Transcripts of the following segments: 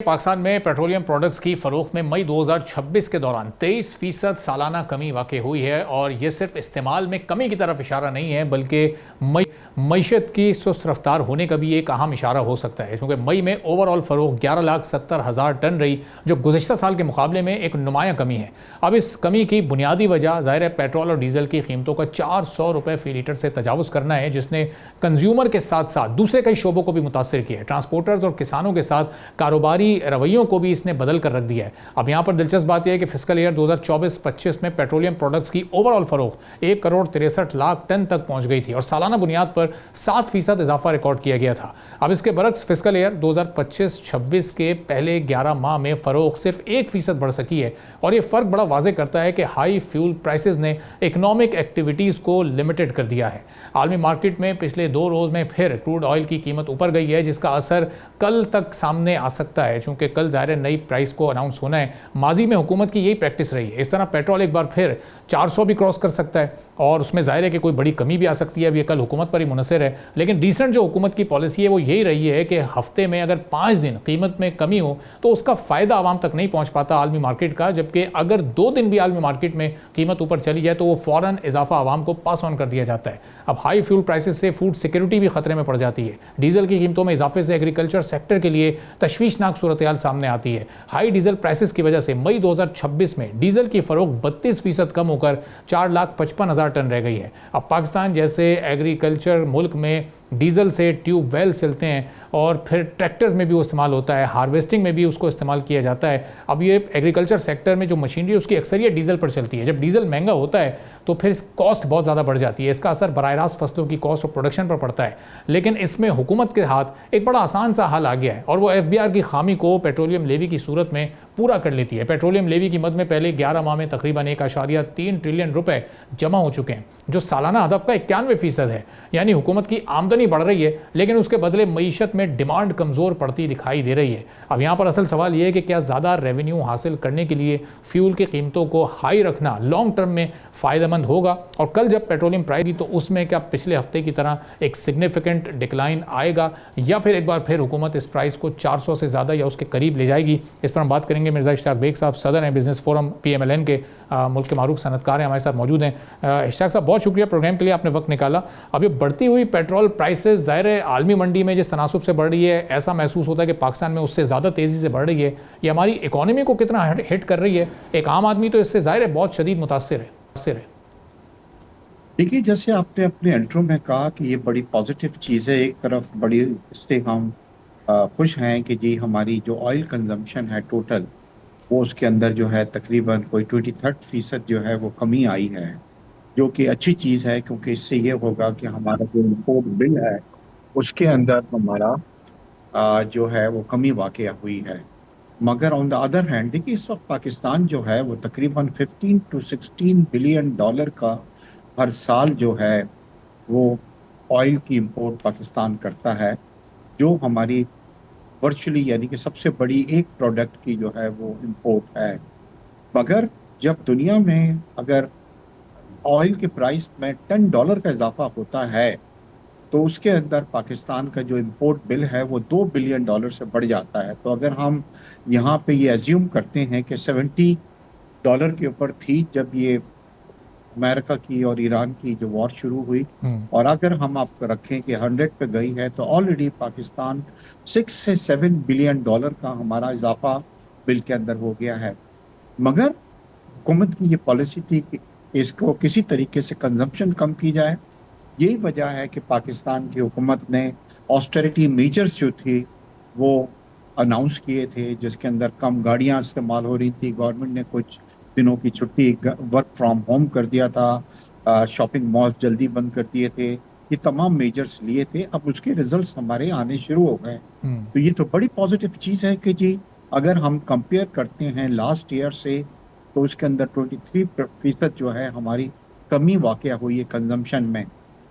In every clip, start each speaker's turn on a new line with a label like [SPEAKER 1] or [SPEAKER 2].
[SPEAKER 1] पाकिस्तान में petroleum products की फ़रोख्त में मई 2026 के दौरान 23% सालाना कमी वाक़ई हुई है और ये सिर्फ इस्तेमाल में कमी की तरफ इशारा नहीं है बल्कि मईशत की सुस्त रफ्तार होने का भी एक अहम इशारा हो सकता है, क्योंकि मई में ओवरऑल फ़रोख्त 11,70,000 टन रही, जो गुज़िश्ता साल के मुकाबले में एक नुमाया कमी है। अब इस कमी की बुनियादी वजह ज़ाहिर है पेट्रोल और डीजल की कीमतों का 400 रुपये फ़ी लीटर से तजावुज़ करना है, जिसने कंज्यूमर के साथ साथ दूसरे कई शोबों को भी मुतासर किया है। ट्रांसपोर्टर्स और किसानों के साथ कारोबारी रवैयों को भी इसने बदल कर रख दिया है। अब यहाँ पर दिलचस्प बात यह है कि फिस्कल ईयर 2024-25 में पेट्रोलियम प्रोडक्ट्स की ओवरऑल फरोख्त 1,63,00,000 टन तक पहुंच गई थी और सालाना बुनियाद पर 7% इजाफा रिकॉर्ड किया गया था। अब इसके बरक्स फिस्कल ईयर 2025-26 के पहले 11 माह में फरोख्त सिर्फ 1% बढ़ सकी है और ये फर्क बड़ा वाजे करता है कि हाई फ्यूल प्राइसेस ने इकोनॉमिक एक्टिविटीज़ को लिमिटेड कर दिया है। आलमी मार्केट में पिछले 2 रोज़ में फिर क्रूड ऑयल की कीमत ऊपर गई है, जिसका असर कल तक सामने आ सकता है, क्योंकि कल ज़ाहिर नई प्राइस को अनाउंस होना है। माजी में हुकूमत की यही प्रैक्टिस रही है। इस तरह पेट्रोल एक बार फिर 400 भी क्रॉस कर सकता है और उसमें ज़ाहिर है कि कोई बड़ी कमी भी आ सकती है। अब ये कल हुकूमत पर ही मुनसर है, लेकिन रिसेंट जो हुकूमत की पॉलिसी है वो यही रही है कि हफ्ते में अगर 5 दिन कीमत में कमी हो तो उसका फ़ायदा आवाम तक नहीं पहुँच पाता आलमी मार्केट का, जबकि अगर 2 दिन भी आलमी मार्केट में कीमत ऊपर चली जाए तो वो फ़ौरन इजाफा आवाम को पास ऑन कर दिया जाता है। अब हाई फ्यूल प्राइसेस से फूड सिक्योरिटी भी खतरे में पड़ जाती है। डीजल की कीमतों में इजाफे से एग्रीकल्चर सेक्टर के लिए तशवीशनाक सूरत हाल सामने आती है। हाई डीजल प्राइसेस की वजह से मई 2026 में डीजल की फरोख्त 32% कम होकर 4,55,000 टन रह गई है। अब पाकिस्तान जैसे एग्रीकल्चर मुल्क में डीजल से ट्यूब वेल चलते हैं और फिर ट्रैक्टर्स में भी वो इस्तेमाल होता है, हार्वेस्टिंग में भी उसको इस्तेमाल किया जाता है। अब ये एग्रीकल्चर सेक्टर में जो मशीनरी है उसकी अक्सरियत डीजल पर चलती है। जब डीजल महंगा होता है तो फिर कॉस्ट बहुत ज़्यादा बढ़ जाती है। इसका असर बराह रास्त फसलों की कॉस्ट और प्रोडक्शन पर पड़ता है। लेकिन इसमें हुकूमत के हाथ एक बड़ा आसान सा हल आ गया है और वो FBR की खामी को पेट्रोलियम लेवी की सूरत में पूरा कर लेती है। पेट्रोलियम लेवी की मद में पहले 11 माह में तकरीबन 1.3 ट्रिलियन रुपए जमा हो चुके हैं, जो सालाना हदफ का 91% है। यानी हुकूमत की आमदनी बढ़ रही है, लेकिन उसके बदले मईशत में डिमांड कमज़ोर पड़ती दिखाई दे रही है। अब यहाँ पर असल सवाल यह है कि क्या ज़्यादा रेवेन्यू हासिल करने के लिए फ्यूल की कीमतों को हाई रखना लॉन्ग टर्म में फ़ायदेमंद होगा, और कल जब पेट्रोलियम प्राइस की तो उसमें क्या पिछले हफ्ते की तरह एक सिग्निफिकेंट डिक्लाइन आएगा, या फिर एक बार फिर हुकूमत इस प्राइस को 400 से ज़्यादा या उसके करीब ले जाएगी। इस पर हम बात करेंगे। मिर्ज़ा इश्तियाक बेग साहब सदर हैं बिजनेस फोरम PMLN के, मुल्क के मारूफ सनतकार हैं, हमारे साथ मौजूद हैं। इश्तियाक साहब, बहुत शुक्रिया प्रोग्राम के लिए, आपने वक्त निकाला। अब ये बढ़ती हुई पेट्रोल प्राइसेस ज़ाहिर है आलमी मंडी में जिस तनासुब से बढ़ रही है, ऐसा महसूस होता है कि पाकिस्तान में उससे ज़्यादा तेज़ी से बढ़ रही है। ये हमारी इकोनॉमी को कितना हिट कर रही है? एक आम आदमी तो इससे ज़ाहिर है बहुत शदीद मुतासिर है।
[SPEAKER 2] देखिए, जैसे आपने अपने इंट्रो में कहा कि ये बड़ी पॉजिटिव चीज़ है। एक तरफ बड़ी इससे हम खुश हैं कि जी हमारी जो ऑयल कंजम्पशन है टोटल, वो उसके अंदर जो है तकरीबन कोई 23% जो है वो कमी आई है, जो कि अच्छी चीज़ है, क्योंकि इससे ये होगा कि हमारा जो इम्पोर्ट बिल है उसके अंदर हमारा जो है वो कमी वाकया हुई है। मगर ऑन द अदर हैंड देखिए, इस वक्त पाकिस्तान जो है वो तकरीबन 15 to 16 बिलियन डॉलर का हर साल जो है वो ऑयल की इंपोर्ट पाकिस्तान करता है, जो हमारी वर्चुअली यानी कि सबसे बड़ी एक प्रोडक्ट की जो है वो इंपोर्ट है। मगर जब दुनिया में अगर ऑयल के प्राइस में $10 का इजाफा होता है तो उसके अंदर पाकिस्तान का जो इंपोर्ट बिल है वो $2 बिलियन से बढ़ जाता है। तो अगर हम यहाँ पे ये एज्यूम करते हैं कि $70 के ऊपर थी जब ये अमेरिका की और ईरान की जो वॉर शुरू हुई, और अगर हम आपको रखें कि 100 पे गई है, तो ऑलरेडी पाकिस्तान 6 से 7 बिलियन डॉलर का हमारा इजाफा बिल के अंदर हो गया है। मगर हुकूमत की ये पॉलिसी थी कि इसको किसी तरीके से कंजम्पशन कम की जाए। यही वजह है कि पाकिस्तान की हुकूमत ने ऑस्टेरिटी मेजर्स जो थी वो अनाउंस किए थे, जिसके अंदर कम गाड़ियां इस्तेमाल हो रही थी, गवर्नमेंट ने कुछ दिनों की छुट्टी वर्क फ्रॉम होम कर दिया था, शॉपिंग मॉल जल्दी बंद कर दिए थे। ये तमाम मेजर्स लिए थे, अब उसके रिजल्ट्स हमारे आने शुरू हो गए। तो ये तो बड़ी पॉजिटिव चीज़ है कि जी अगर हम कंपेयर करते हैं लास्ट ईयर से, तो उसके अंदर 23% जो है हमारी कमी वाकया हुई है कंजम्पशन में।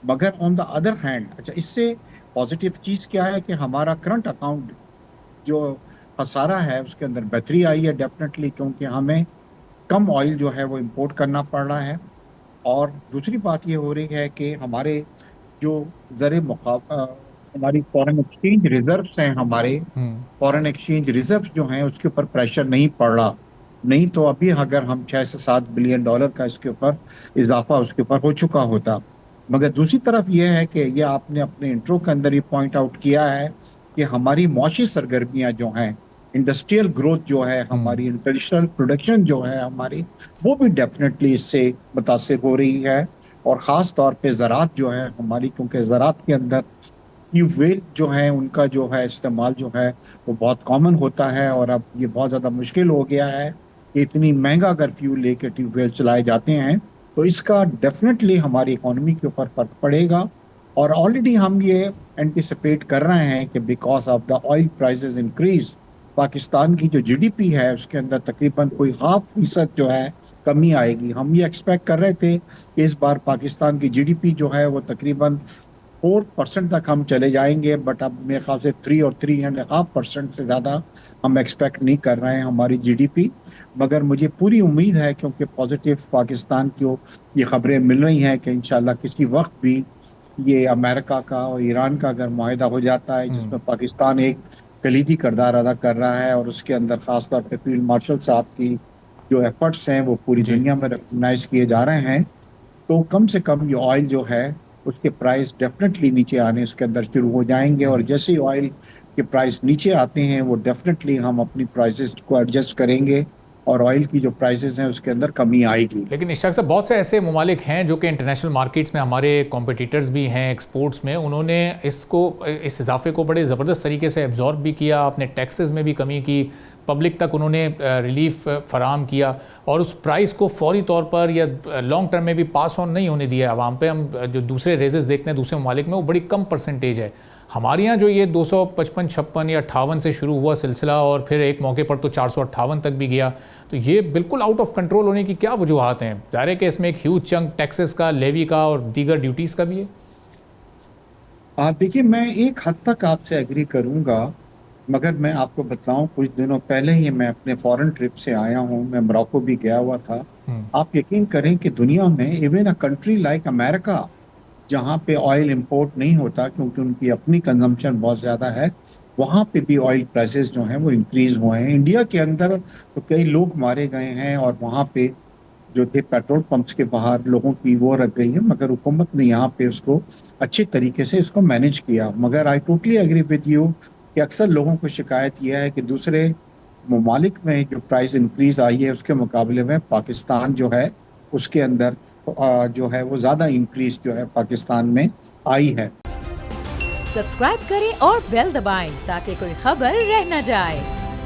[SPEAKER 2] मगर ऑन द अदर हैंड, अच्छा, इससे पॉजिटिव चीज़ क्या है कि हमारा करंट अकाउंट जो खसारा है उसके अंदर बेहतरी आई है डेफिनेटली, क्योंकि हमें कम ऑयल जो है वो इंपोर्ट करना पड़ रहा है। और दूसरी बात ये हो रही है कि हमारे जो ज़र हमारी फॉरेन एक्सचेंज रिजर्व्स हैं, हमारे
[SPEAKER 1] हम्म।
[SPEAKER 2] फॉरेन एक्सचेंज रिजर्व जो हैं उसके ऊपर प्रेशर नहीं पड़ रहा। नहीं तो अभी अगर हम 6 से 7 बिलियन डॉलर का इसके ऊपर इजाफा उसके ऊपर हो चुका होता। मगर दूसरी तरफ यह है कि ये आपने अपने इंट्रो के अंदर ये पॉइंट आउट किया है कि हमारी मौशी सरगर्मियां जो हैं, इंडस्ट्रियल ग्रोथ जो है,
[SPEAKER 1] हम्म।
[SPEAKER 2] हमारी इंडस्ट्रियल प्रोडक्शन जो है हमारी, वो भी डेफिनेटली इससे मुतासिर हो रही है। और खास तौर पे ज़राअत जो है हमारी, क्योंकि ज़राअत के अंदर ट्यूबवेल जो है उनका जो है इस्तेमाल जो है वो बहुत कॉमन होता है। और अब ये बहुत ज्यादा मुश्किल हो गया है कि इतनी महंगा अगर फ्यूल लेके ट्यूबवेल चलाए जाते हैं तो इसका डेफिनेटली हमारी इकोनॉमी के ऊपर फर्क पड़ेगा। और ऑलरेडी हम ये एंटिसिपेट कर रहे हैं कि because of the oil prices increase, Pakistan की जो जीडीपी है उसके अंदर तकरीबन कोई 0.5% जो है कमी आएगी। हम ये एक्सपेक्ट कर रहे थे कि इस बार पाकिस्तान की जीडीपी जो है वो तकरीबन 4% तक हम चले जाएंगे, बट अब मेरे ख्याल से 3 और 3.5% से ज्यादा हम एक्सपेक्ट नहीं कर रहे हैं हमारी जीडीपी। मगर मुझे पूरी उम्मीद है, क्योंकि पॉजिटिव पाकिस्तान को ये खबरें मिल रही हैं कि इंशाल्लाह किसी वक्त भी ये अमेरिका का और ईरान का अगर मुआहिदा हो जाता है
[SPEAKER 1] हम्म।
[SPEAKER 2] जिसमें पाकिस्तान एक कलीदी किरदार अदा कर रहा है और उसके अंदर खासतौर पर फील्ड मार्शल साहब की जो एफर्ट्स हैं वो पूरी
[SPEAKER 1] जी।
[SPEAKER 2] दुनिया में रिकॉग्नाइज किए जा रहे हैं, तो कम से कम ये ऑयल जो है उसके प्राइस डेफिनेटली नीचे आने उसके अंदर शुरू हो जाएंगे। और
[SPEAKER 1] हम्म।
[SPEAKER 2] जैसे ही ऑयल के प्राइस नीचे आते हैं वो डेफिनेटली हम अपनी प्राइसेस को एडजस्ट करेंगे और ऑयल की जो प्राइसेस हैं उसके अंदर कमी आएगी।
[SPEAKER 1] लेकिन इशराक साहब, बहुत से ऐसे ममालिक हैं जो कि इंटरनेशनल मार्केट्स में हमारे कॉम्पिटिटर्स भी हैं एक्सपोर्ट्स में, उन्होंने इस इजाफे को बड़े ज़बरदस्त तरीके से एब्जॉर्ब भी किया, अपने टैक्सेस में भी कमी की, पब्लिक तक उन्होंने रिलीफ फराम किया और उस प्राइस को फौरी तौर पर या लॉन्ग टर्म में भी पास ऑन नहीं होने दिया आवाम पे। हम जो दूसरे रेजेस देखते हैं दूसरे ममालिक में, वो बड़ी कम परसेंटेज है। हमारे यहाँ जो ये 255, 56 या 58 से शुरू हुआ सिलसिला और फिर एक मौके पर तो 458 तक भी गया, तो ये बिल्कुल आउट ऑफ कंट्रोल होने की क्या वजूहत हैं? ज़ाहिर है कि इसमें एक ह्यूज चंक टैक्सेस का, लेवी का और दीगर ड्यूटीज़ का भी है।
[SPEAKER 2] आप देखिए, मैं एक हद तक आपसे एग्री करूंगा, मगर मैं आपको बताऊं कुछ दिनों पहले ही मैं अपने फॉरेन ट्रिप से आया हूं, मैं मोरक्को भी गया हुआ था।
[SPEAKER 1] हम्म।
[SPEAKER 2] आप यकीन करें कि दुनिया में even a country like America, जहाँ पे ऑयल इंपोर्ट नहीं होता क्योंकि उनकी अपनी कंजम्पशन बहुत ज्यादा है, वहां पे भी ऑयल प्राइसेस जो हैं वो इंक्रीज हुए हैं। इंडिया के अंदर तो कई लोग मारे गए हैं और वहां पे जो थे पेट्रोल पंप्स के बाहर लोगों की वो रख गई है, मगर हुकूमत ने यहाँ पे उसको अच्छे तरीके से इसको मैनेज किया। मगर I totally agree with you कि अक्सर लोगों को शिकायत यह है कि दूसरे ममालिक में जो प्राइस इंक्रीज आई है उसके मुकाबले में पाकिस्तान जो है उसके अंदर जो है वो ज्यादा इंक्रीज जो है पाकिस्तान में आई है।
[SPEAKER 3] सब्सक्राइब करें और बेल दबाएं ताकि कोई खबर रह न जाए।